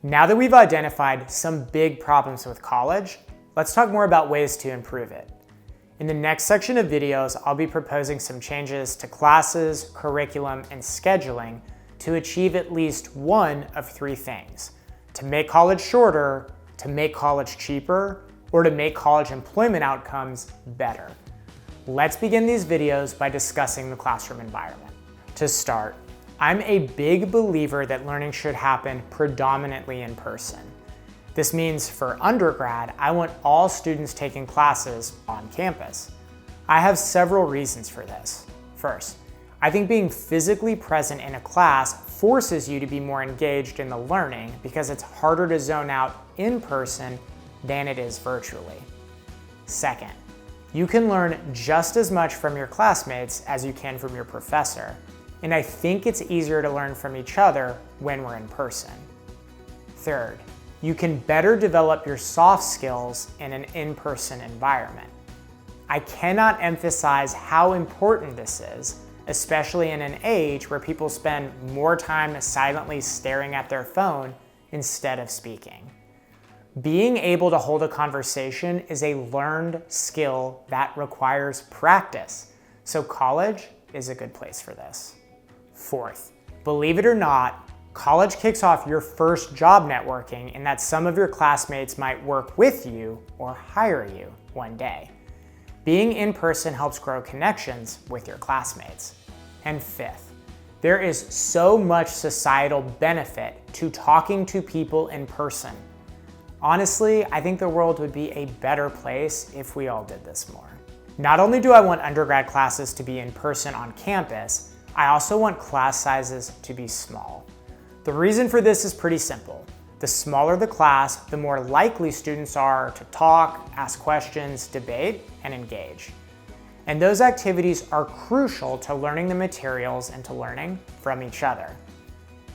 Now that we've identified some big problems with college, let's talk more about ways to improve it. In the next section of videos, I'll be proposing some changes to classes, curriculum, and scheduling to achieve at least one of three things: to make college shorter, to make college cheaper, or to make college employment outcomes better. Let's begin these videos by discussing the classroom environment. To start, I'm a big believer that learning should happen predominantly in person. This means for undergrad, I want all students taking classes on campus. I have several reasons for this. First, I think being physically present in a class forces you to be more engaged in the learning because it's harder to zone out in person than it is virtually. Second, you can learn just as much from your classmates as you can from your professor, and I think it's easier to learn from each other when we're in person. Third, you can better develop your soft skills in an in-person environment. I cannot emphasize how important this is, especially in an age where people spend more time silently staring at their phone instead of speaking. Being able to hold a conversation is a learned skill that requires practice, so college is a good place for this. Fourth, believe it or not, college kicks off your first job networking in that some of your classmates might work with you or hire you one day. Being in person helps grow connections with your classmates. And fifth, there is so much societal benefit to talking to people in person. Honestly, I think the world would be a better place if we all did this more. Not only do I want undergrad classes to be in person on campus, I also want class sizes to be small. The reason for this is pretty simple. The smaller the class, the more likely students are to talk, ask questions, debate, and engage. And those activities are crucial to learning the materials and to learning from each other.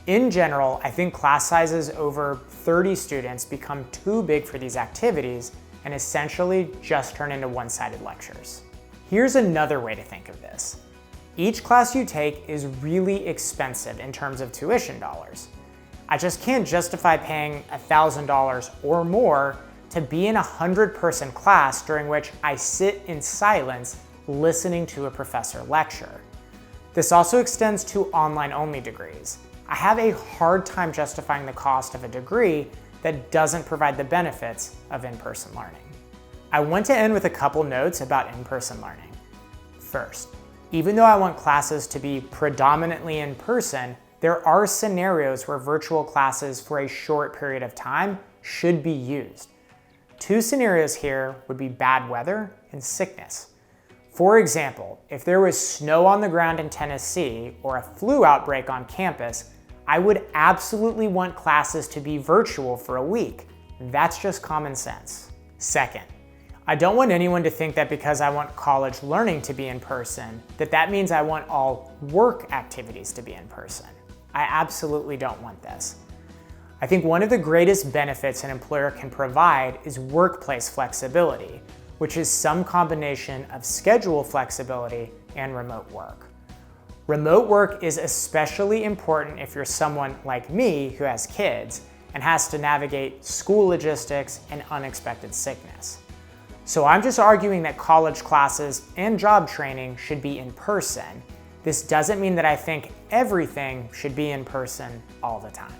In general, I think class sizes over 30 students become too big for these activities and essentially just turn into one-sided lectures. Here's another way to think of this. Each class you take is really expensive in terms of tuition dollars. I just can't justify paying $1,000 or more to be in a 100-person class during which I sit in silence listening to a professor lecture. This also extends to online-only degrees. I have a hard time justifying the cost of a degree that doesn't provide the benefits of in-person learning. I want to end with a couple notes about in-person learning. First, even though I want classes to be predominantly in person, there are scenarios where virtual classes for a short period of time should be used. Two scenarios here would be bad weather and sickness. For example, if there was snow on the ground in Tennessee or a flu outbreak on campus, I would absolutely want classes to be virtual for a week. That's just common sense. Second, I don't want anyone to think that because I want college learning to be in person, that means I want all work activities to be in person. I absolutely don't want this. I think one of the greatest benefits an employer can provide is workplace flexibility, which is some combination of schedule flexibility and remote work. Remote work is especially important if you're someone like me who has kids and has to navigate school logistics and unexpected sickness. So I'm just arguing that college classes and job training should be in person. This doesn't mean that I think everything should be in person all the time.